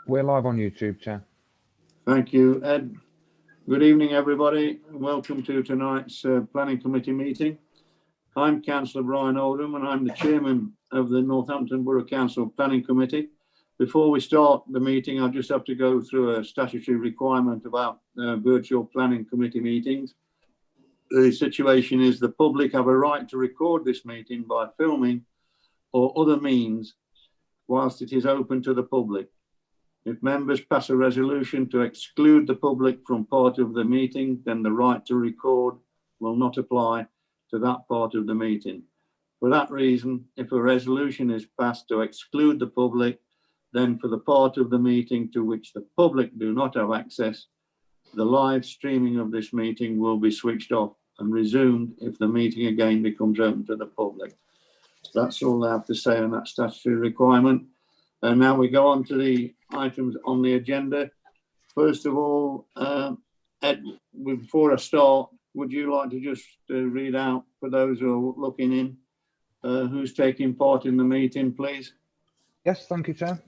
We're live on YouTube, Chair. Thank you, Ed. Good evening, everybody. Welcome to tonight's Planning Committee meeting. I'm Councillor Brian Oldham and I'm the Chairman of the Northampton Borough Council Planning Committee. Before we start the meeting, I just have to go through a statutory requirement about virtual planning committee meetings. The situation is the public have a right to record this meeting by filming or other means whilst it is open to the public. If members pass a resolution to exclude the public from part of the meeting, then the right to record will not apply to that part of the meeting. For that reason, if a resolution is passed to exclude the public, then for the part of the meeting to which the public do not have access, the live streaming of this meeting will be switched off and resumed if the meeting again becomes open to the public. That's all I have to say on that statutory requirement. And now we go on to the items on the agenda. First of all, Ed, before I start, would you like to just read out for those who are looking in, who's taking part in the meeting, please? Yes, thank you, Chair.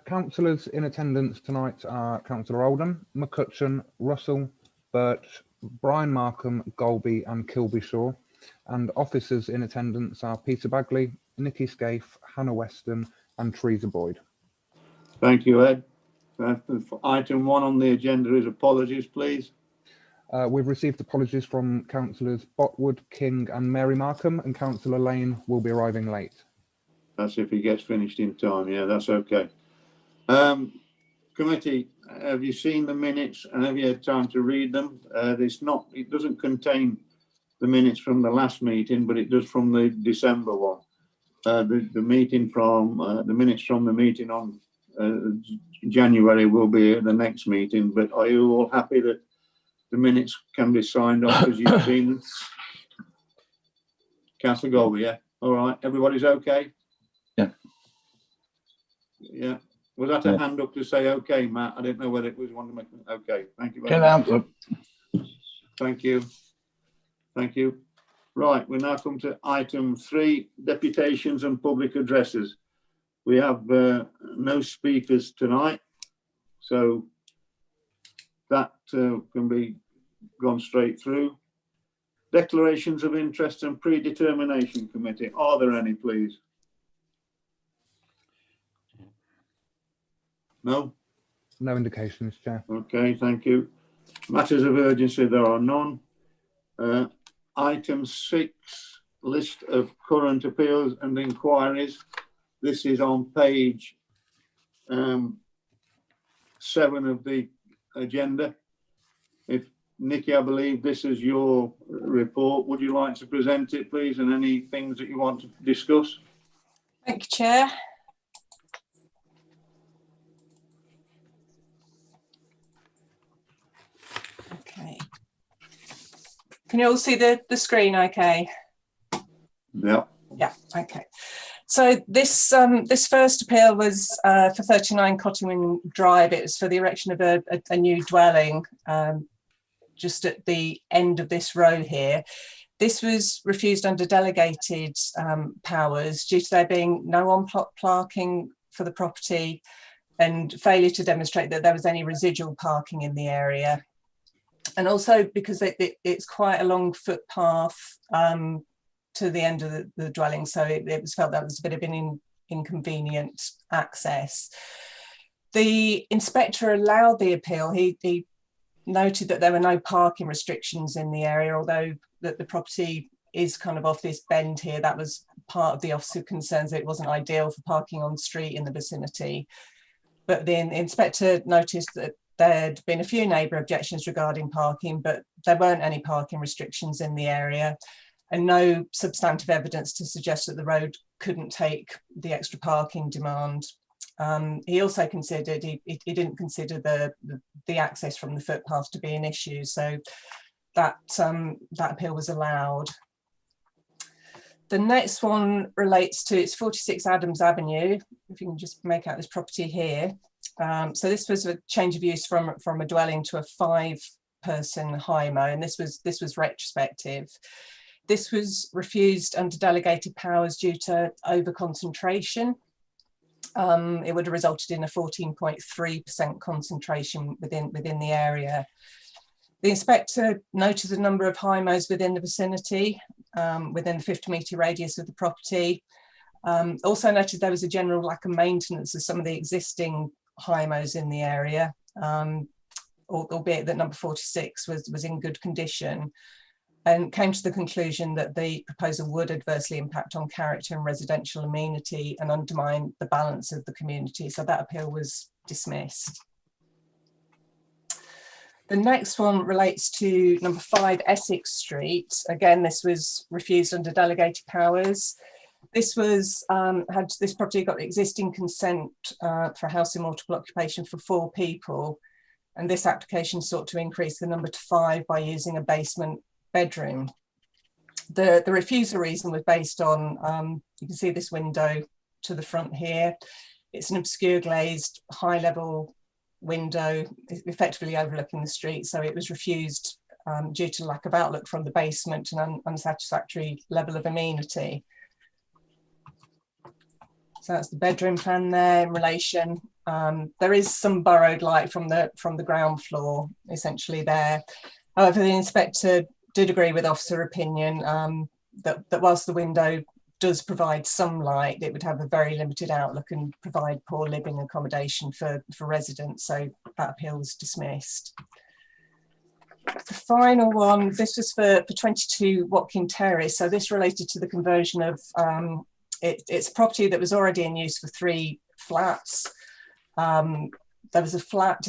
Councillors in attendance tonight are Councillor Oldham, McCutcheon, Russell, Birch, Brian Markham, Golby and Kilbyshaw. And officers in attendance are Peter Bagley, Nikki Scaife, Hannah Weston and Teresa Boyd. Thank you, Ed. Item 1 on the agenda is apologies, please. We've received apologies from Councillors Botwood, King and Mary Markham, and Councillor Lane will be arriving late. That's if he gets finished in time. Yeah, that's okay. Committee, have you seen the minutes and have you had time to read them? It doesn't contain the minutes from the last meeting, but it does from the December one. The minutes from the meeting on January will be at the next meeting. But are you all happy that the minutes can be signed off as you've seen them? Councillor Golby, yeah. All right. Everybody's okay? Yeah. Yeah. Was that a hand up to say okay, Matt? I didn't know whether it was one to make okay. Thank you very much. Thank you. Thank you. Right, we now come to item 3, deputations and public addresses. We have no speakers tonight, so that can be gone straight through. Declarations of interest and predetermination committee. Are there any, please? No? No indications, Chair. Okay, thank you. Matters of urgency, there are none. Item 6, list of current appeals and inquiries. This is on page 7 of the agenda. If Nikki, I believe this is your report. Would you like to present it, please, and any things that you want to discuss? Thank you, Chair. Okay. Can you all see the screen okay? Yeah. Yeah, okay. So this this first appeal was for 39 Cottingwing Drive. It was for the erection of a new dwelling just at the end of this row here. This was refused under delegated powers due to there being no on-plot parking for the property and failure to demonstrate that there was any residual parking in the area. And also because it's quite a long footpath to the end of the dwelling, so it was felt that was a bit of an inconvenient access. The inspector allowed the appeal. He noted that there were no parking restrictions in the area, although that the property is kind of off this bend here. That was part of the officer concerns that it wasn't ideal for parking on street in the vicinity. But the inspector noticed that there'd been a few neighbour objections regarding parking, but there weren't any parking restrictions in the area and no substantive evidence to suggest that the road couldn't take the extra parking demand. He also considered, he didn't consider the access from the footpath to be an issue, so that appeal was allowed. The next one relates to, it's 46 Adams Avenue, if you can just make out this property here. So this was a change of use from a dwelling to a 5-person HIMO, and this was retrospective. This was refused under delegated powers due to over concentration. it would have resulted in a 14.3% concentration within the area. The inspector noted a number of HIMOs within the vicinity, within the 50-metre radius of the property. Also noted there was a general lack of maintenance of some of the existing HIMOs in the area, albeit that number 46 was in good condition, and came to the conclusion that the proposal would adversely impact on character and residential amenity and undermine the balance of the community. So that appeal was dismissed. The next one relates to number 5 Essex Street. Again, this was refused under delegated powers. This was this property got existing consent for a house in multiple occupation for 4 people, and this application sought to increase the number to 5 by using a basement bedroom. The refusal reason was based on, you can see this window to the front here. It's an obscure glazed high level window effectively overlooking the street, so it was refused due to lack of outlook from the basement and unsatisfactory level of amenity. So that's the bedroom plan there in relation. There is some borrowed light from the ground floor essentially there. However, the inspector did agree with officer opinion that whilst the window does provide some light, it would have a very limited outlook and provide poor living accommodation for residents. So that appeal was dismissed. The final one, this was for 22 Watkin Terrace. So this related to the conversion of, it's a property that was already in use for 3 flats. There was a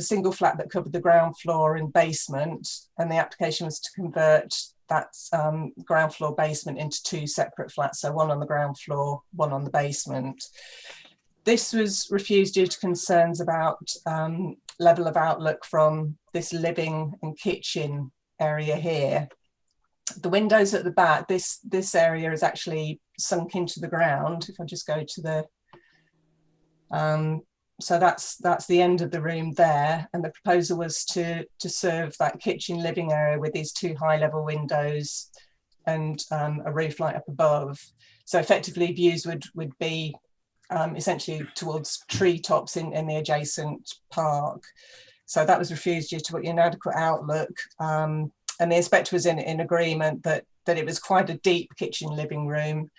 single flat that covered the ground floor and basement, and the application was to convert that ground floor basement into 2 separate flats, so one on the ground floor, one on the basement. This was refused due to concerns about level of outlook from this living and kitchen area here. The windows at the back, this area is actually sunk into the ground. If I just go to the so that's the end of the room there, and the proposal was to serve that kitchen living area with these 2 high-level windows and a roof light up above. So effectively views would be essentially towards treetops in the adjacent park. So that was refused due to inadequate outlook, and the inspector was in agreement that it was quite a deep kitchen living room.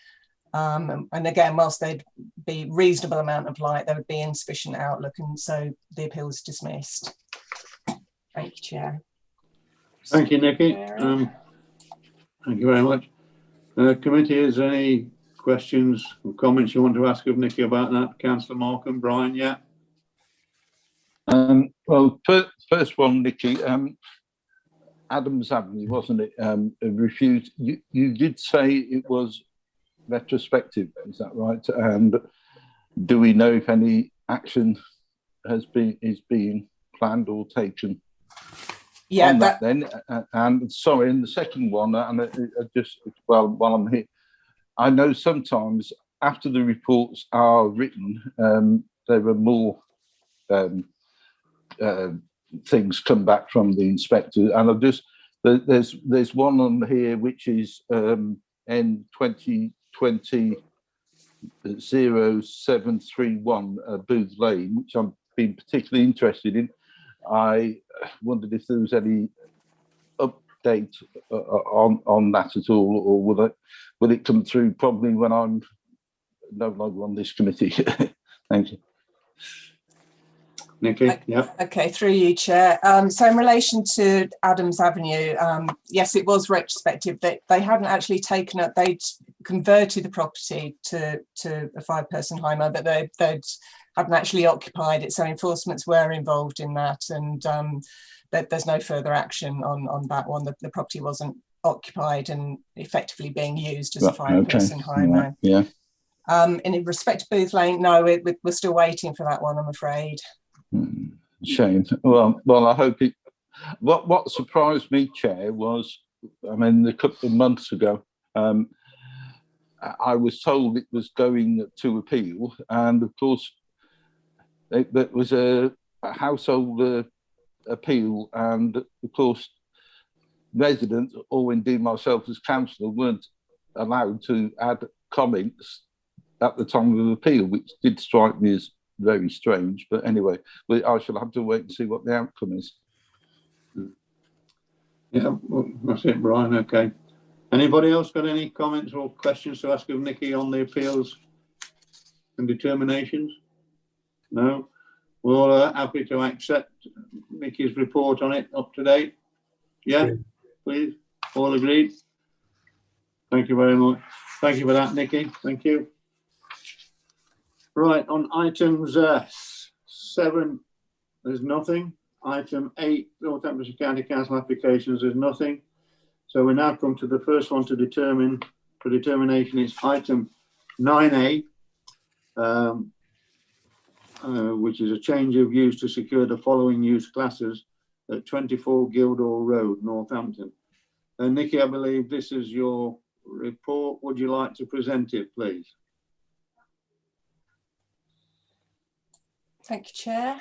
And again, whilst there'd be reasonable amount of light, there would be insufficient outlook, and so the appeal was dismissed. Thank you, Chair. Thank you, Nikki. Thank you very much. Committee, is there any questions or comments you want to ask of Nikki about that? Councillor Markham, Brian, yeah? Well, first one, Nikki, Adams Avenue, wasn't it? Refused. You did say it was retrospective, is that right? And do we know if any action is being planned or taken? Yeah, on that then. And sorry, in the second one, and just while I'm here, I know sometimes after the reports are written, there are more things come back from the inspector, and I've just there's one on here which is N2020 0731 Booth Lane, which I've been particularly interested in. I wondered if there was any update on that at all, or will it come through probably when I'm no longer on this committee? Thank you. Nikki, yeah. Okay, through you, Chair. So in relation to Adams Avenue, yes, it was retrospective. They hadn't actually taken up, they'd converted the property to a 5-person HIMO, but they hadn't actually occupied it. So enforcements were involved in that, and there's no further action on that one. The property wasn't occupied and effectively being used as a 5-person HIMO. Right. Yeah. In respect to Booth Lane, no, we're still waiting for that one, I'm afraid. Shame. Well, I hope it. What surprised me, Chair, was, I mean, a couple of months ago, I was told it was going to appeal, and of course, that was a household appeal, and of course, residents, or indeed myself as councillor, weren't allowed to add comments at the time of appeal, which did strike me as very strange. But anyway, I shall have to wait and see what the outcome is. Yeah, well, that's it, Brian. Okay. Anybody else got any comments or questions to ask of Nikki on the appeals and determinations? No? We're all happy to accept Nikki's report on it, up to date? Yeah, please. All agreed? Thank you very much. Thank you for that, Nikki. Thank you. Right, on items 7, there's nothing. Item 8, Northamptonshire County Council applications, there's nothing. So we now come to the first one to determine, for determination, is item 9A, which is a change of use to secure the following use classes at 24 Guildhall Road, Northampton. Nikki, I believe this is your report. Would you like to present it, please? Thank you, Chair.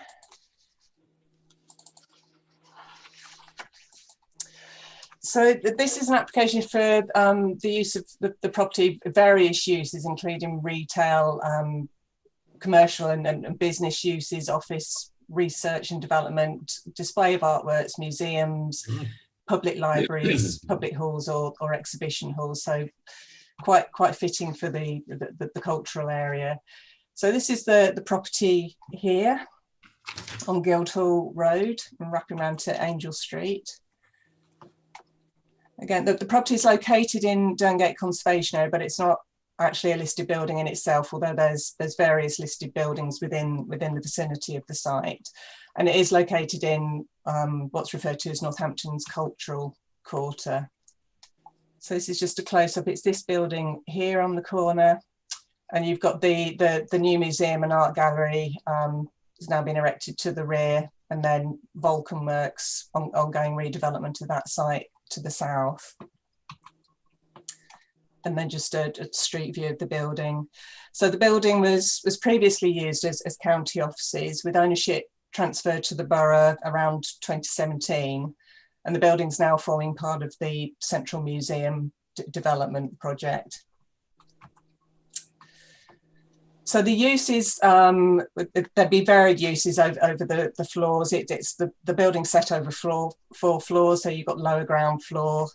So this is an application for the use of the property, various uses, including retail, commercial and business uses, office, research and development, display of artworks, museums, public libraries, public halls or exhibition halls. So quite fitting for the cultural area. So this is the property here on Guildhall Road and wrapping around to Angel Street. Again, the property is located in Derngate Conservation Area, but it's not actually a listed building in itself, although there's various listed buildings within the vicinity of the site. And it is located in what's referred to as Northampton's Cultural Quarter. So this is just a close-up. It's this building here on the corner, and you've got the new museum and art gallery has now been erected to the rear, and then Vulcan Works, ongoing redevelopment of that site to the south. And then just a street view of the building. So the building was previously used as county offices, with ownership transferred to the borough around 2017. And the building's now forming part of the Central Museum development project. So the uses, there'd be varied uses over the floors. It's the building set over 4 floors, so you've got lower ground floor.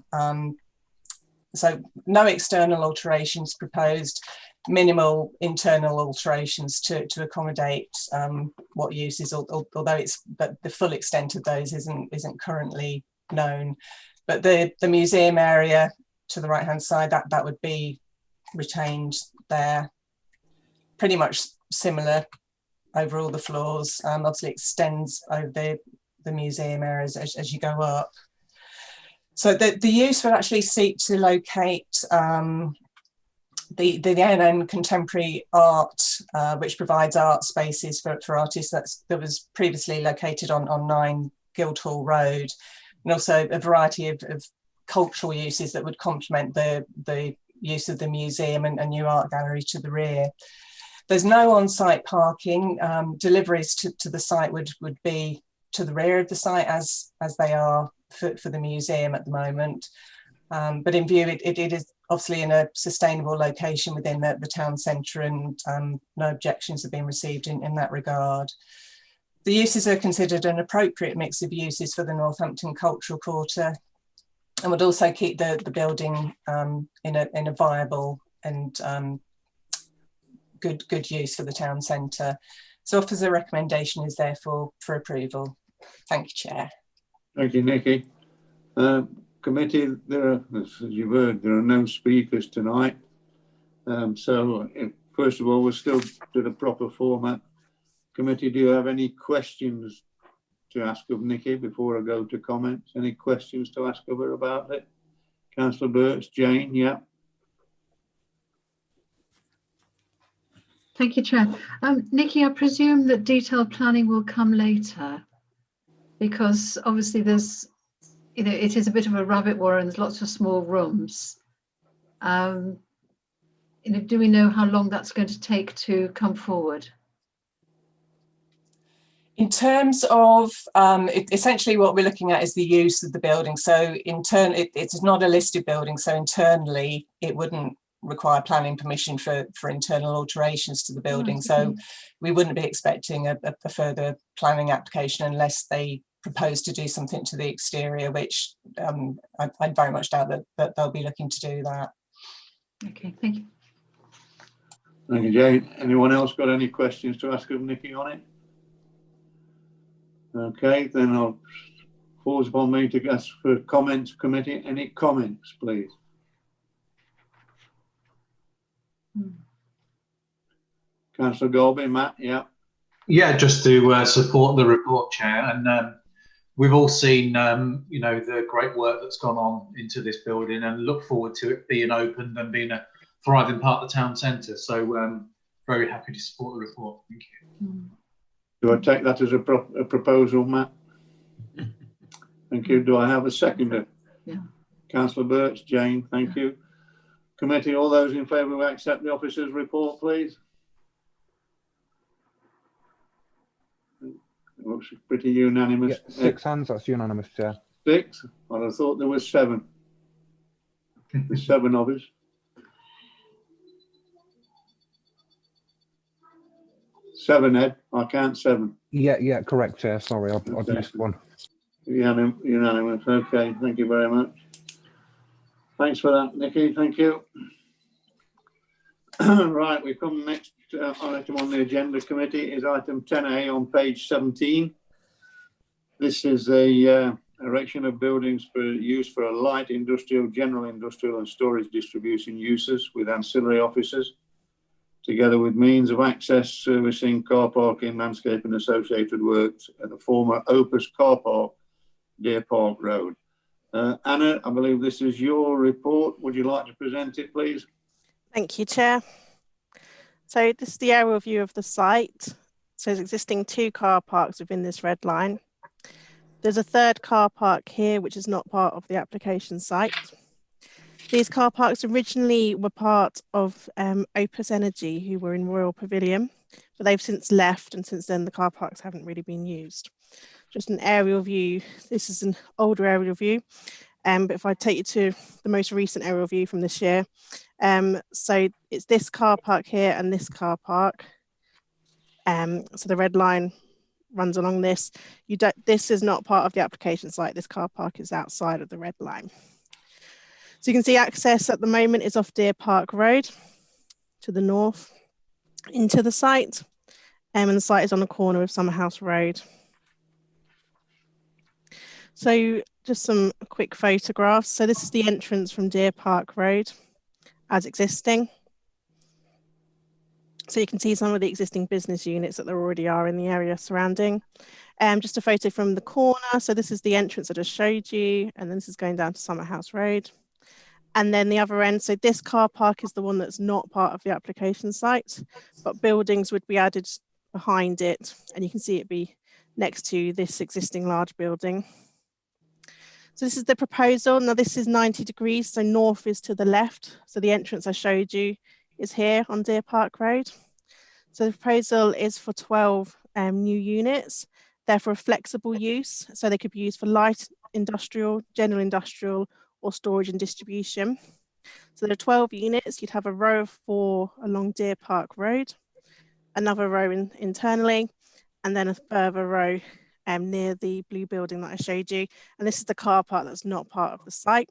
So no external alterations proposed, minimal internal alterations to accommodate what uses, although the full extent of those isn't currently known. But the museum area to the right hand side, that would be retained there. Pretty much similar over all the floors. Obviously extends over the museum areas as you go up. So the use would actually seek to locate the NN Contemporary Art, which provides art spaces for artists that was previously located on 9 Guildhall Road, and also a variety of cultural uses that would complement the use of the museum and new art gallery to the rear. There's no on-site parking. Deliveries to the site would be to the rear of the site as they are for the museum at the moment. But in view, it is obviously in a sustainable location within the town centre, and no objections have been received in that regard. The uses are considered an appropriate mix of uses for the Northampton Cultural Quarter, and would also keep the building in a viable and good use for the town centre. So offers a recommendation is therefore for approval. Thank you, Chair. Thank you, Nikki. Committee, as you've heard, there are no speakers tonight. So first of all, we'll still do the proper format. Committee, do you have any questions to ask of Nikki before I go to comments? Any questions to ask of her about it? Councillor Birch, Jane, yeah. Thank you, Chair. Nikki, I presume that detailed planning will come later, because obviously there's, it is a bit of a rabbit warren, and there's lots of small rooms. Do we know how long that's going to take to come forward? In terms of, essentially what we're looking at is the use of the building. So it's not a listed building, so internally it wouldn't require planning permission for internal alterations to the building. So we wouldn't be expecting a further planning application unless they propose to do something to the exterior, which I very much doubt that they'll be looking to do that. Okay, thank you. Thank you, Jane. Anyone else got any questions to ask of Nikki on it? Okay, then I'll pause upon me to ask for comments committee. Any comments, please? Councillor Golby, Matt, yeah. Yeah, just to support the report, Chair, and we've all seen, you know, the great work that's gone on into this building, and look forward to it being opened and being a thriving part of the town centre. So very happy to support the report. Thank you. Do I take that as a proposal, Matt? Thank you. Do I have a seconder? Yeah. Councillor Birch, Jane, thank you. Committee, all those in favour will accept the officer's report, please. It looks pretty unanimous. Yeah, 6 hands, that's unanimous, Chair. 6? Well, I thought there was 7. There's 7 of us. 7, Ed. I count 7. Yeah, correct, Chair. Sorry, I've missed one. Unanimous. Okay, thank you very much. Thanks for that, Nikki. Thank you. Right, we come next item on the agenda committee is item 10A on page 17. This is a erection of buildings for use for a light industrial, general industrial and storage distribution uses with ancillary offices, together with means of access, servicing, car parking, landscape and associated works at the former Opus car park, Deer Park Road. Anna, I believe this is your report. Would you like to present it, please? Thank you, Chair. So this is the aerial view of the site. So there's existing 2 car parks within this red line. There's a 3rd car park here, which is not part of the application site. These car parks originally were part of Opus Energy, who were in Royal Pavilion, but they've since left, and since then the car parks haven't really been used. Just an aerial view. This is an older aerial view, but if I take you to the most recent aerial view from this year, so it's this car park here and this car park. So the red line runs along this. This is not part of the application site. This car park is outside of the red line. So you can see access at the moment is off Deer Park Road to the north into the site, and the site is on the corner of Summerhouse Road. So just some quick photographs. So this is the entrance from Deer Park Road as existing. So you can see some of the existing business units that there already are in the area surrounding. Just a photo from the corner. So this is the entrance that I showed you, and then this is going down to Summerhouse Road. And then the other end, so this car park is the one that's not part of the application site, but buildings would be added behind it, and you can see it be next to this existing large building. So this is the proposal. Now this is 90 degrees, so north is to the left. So the entrance I showed you is here on Deer Park Road. So the proposal is for 12 new units. They're for a flexible use, so they could be used for light industrial, general industrial, or storage and distribution. So there are 12 units. You'd have a row of 4 along Deer Park Road, another row internally, and then a further row near the blue building that I showed you. And this is the car park that's not part of the site.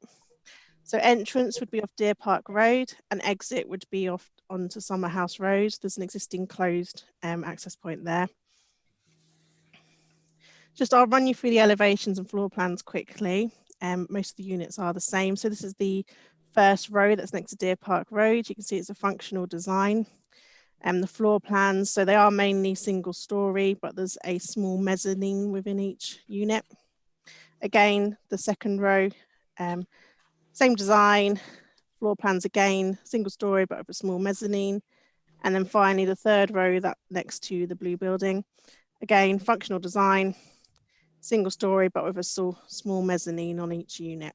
So entrance would be off Deer Park Road, and exit would be off onto Summerhouse Road. There's an existing closed access point there. Just I'll run you through the elevations and floor plans quickly. Most of the units are the same. So this is the first row that's next to Deer Park Road. You can see it's a functional design. The floor plans, so they are mainly single story, but there's a small mezzanine within each unit. Again, the second row, same design, floor plans again, single story, but with a small mezzanine. And then finally, the third row that next to the blue building, again, functional design, single story, but with a small mezzanine on each unit.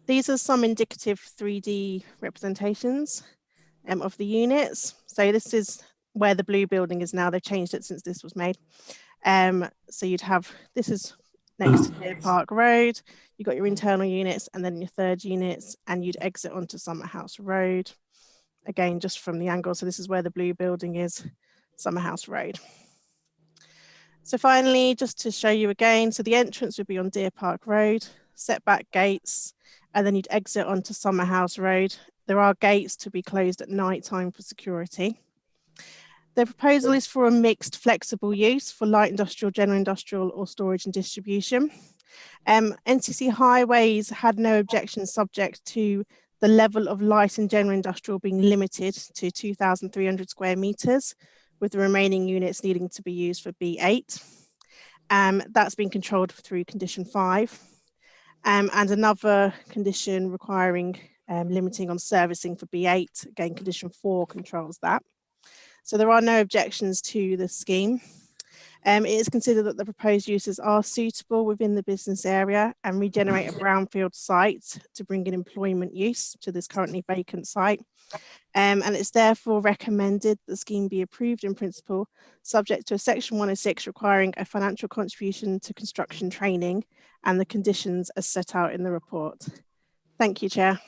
These are some indicative 3D representations of the units. So this is where the blue building is now. They've changed it since this was made. So you'd have, this is next to Deer Park Road. You've got your internal units and then your third units, and you'd exit onto Summer House Road. Again, just from the angle. So this is where the blue building is, Summer House Road. So finally, just to show you again, so the entrance would be on Deer Park Road, setback gates, and then you'd exit onto Summer House Road. There are gates to be closed at night time for security. The proposal is for a mixed flexible use for light industrial, general industrial, or storage and distribution. NCC Highways had no objection subject to the level of light and general industrial being limited to 2,300 square meters, with the remaining units needing to be used for B8. That's been controlled through condition 5. And another condition requiring limiting on servicing for B8, again, condition 4 controls that. So there are no objections to the scheme. It is considered that the proposed uses are suitable within the business area and regenerate a brownfield site to bring in employment use to this currently vacant site. And it's therefore recommended the scheme be approved in principle, subject to a section 106 requiring a financial contribution to construction training and the conditions as set out in the report. Thank you, Chair.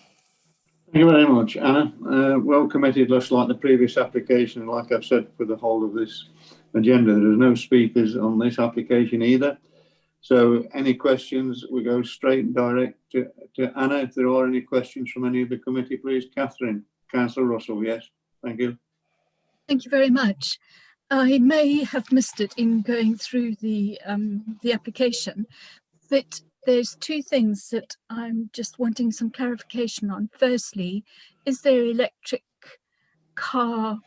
Thank you very much, Anna. Well committed, just like the previous application, and like I've said for the whole of this agenda, there's no speakers on this application either. So any questions, we go straight and direct to Anna. If there are any questions from any of the committee, please. Catherine. Councillor Russell, yes. Thank you. Thank you very much. I may have missed it in going through the application, but there's two things that I'm just wanting some clarification on. Firstly, is there electric car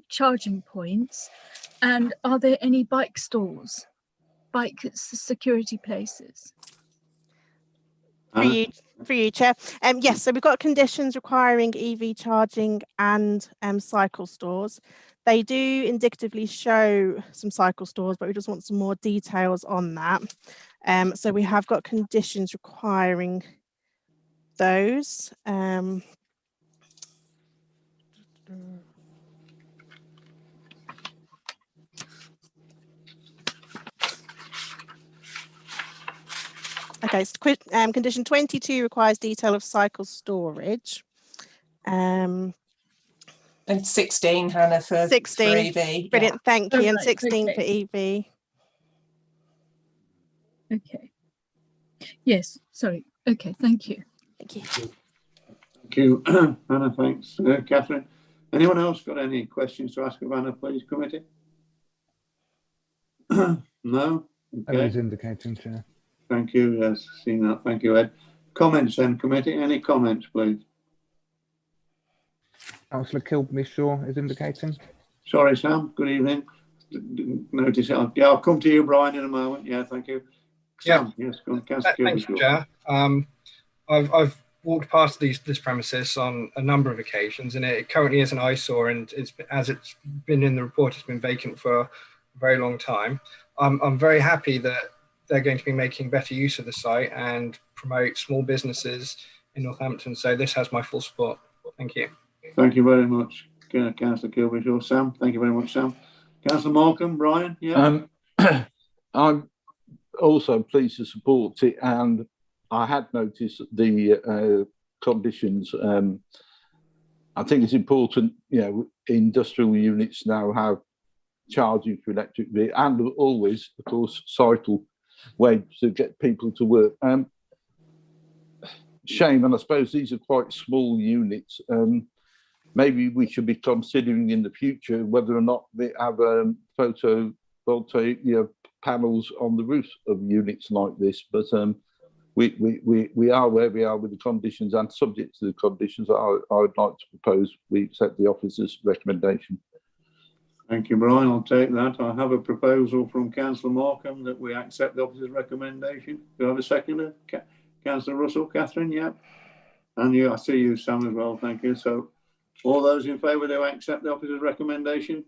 charging points, and are there any bike stores, bike security places? For you, Chair. Yes, so we've got conditions requiring EV charging and cycle stores. They do indicatively show some cycle stores, but we just want some more details on that. So we have got conditions requiring those. Okay, so condition 22 requires detail of cycle storage. And 16, Hannah, for 16. For EV. Brilliant, Yeah. thank you. Oh, And right, 16 okay. for EV. Okay. Yes, sorry. Okay, thank you. Thank you. Thank you, Anna. Thanks, Catherine. Anyone else got any questions to ask of Anna, please, committee? No? Okay. Ed is indicating, Chair. Thank you. Yes, seen that. Thank you, Ed. Comments then, committee? Any comments, please? Councillor Kilby-Shaw is indicating. Sorry, Sam. Good evening. Notice it. Yeah, I'll come to you, Brian, in a moment. Yeah, thank you. Sam, yes, go on. Councillor Thank you, Kilby-Shaw. Chair. I've walked past this premises on a number of occasions, and it currently is an eyesore, and as it's been in the report, it's been vacant for a very long time. I'm very happy that they're going to be making better use of the site and promote small businesses in Northampton. So this has my full support. Thank you. Thank you very much, Councillor Kilby-Shaw. Sam, thank you very much, Sam. Councillor Markham, Brian, yeah. I'm also pleased to support it, and I had noticed the conditions. I think it's important, you know, industrial units now have charging for electric vehicles, and always, of course, cycle ways to get people to work. Shame, and I suppose these are quite small units. Maybe we should be considering in the future whether or not they have photovoltaic panels on the roofs of units like this. But we are where we are with the conditions, and subject to the conditions, I would like to propose we accept the officer's recommendation. Thank you, Brian. I'll take that. I have a proposal from Councillor Markham that we accept the officer's recommendation. Do I have a seconder? Councillor Russell, Catherine, yeah. And you, I see you, Sam, as well. Thank you. So all those in favour, do I accept the officer's recommendation?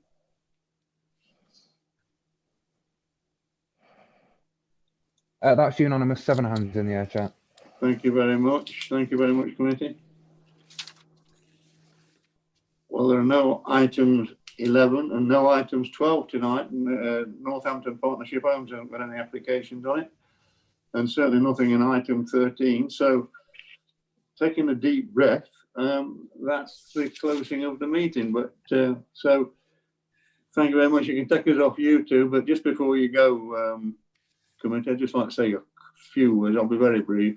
That's unanimous. 7 hands in the air, Chair. Thank you very much. Thank you very much, committee. Well, there are no items 11 and no items 12 tonight. Northampton Partnership Homes haven't got any applications on it. and certainly nothing in item 13. So taking a deep breath, that's the closing of the meeting. But so thank you very much. You can take us off YouTube, but just before you go, Committee, I'd just like to say a few words. I'll be very brief.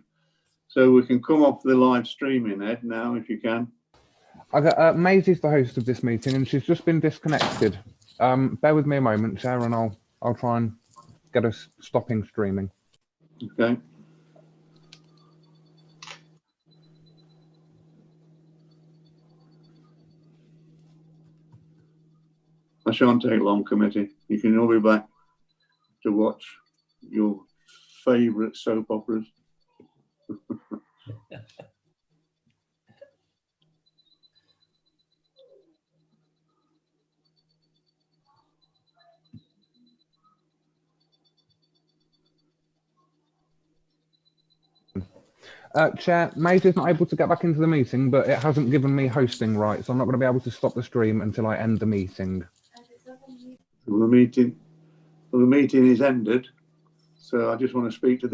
So we can come off the live streaming, Ed, now, if you can. I got Maisie's the host of this meeting, and she's just been disconnected. Bear with me a moment, Chair, and I'll try and get us stopping streaming. Okay. I shan't take long, Committee. You can all be back to watch your favourite soap operas. Chair, Maisie's not able to get back into the meeting, but it hasn't given me hosting rights. I'm not going to be able to stop the stream until I end the meeting. The meeting is ended. So I just want to speak to the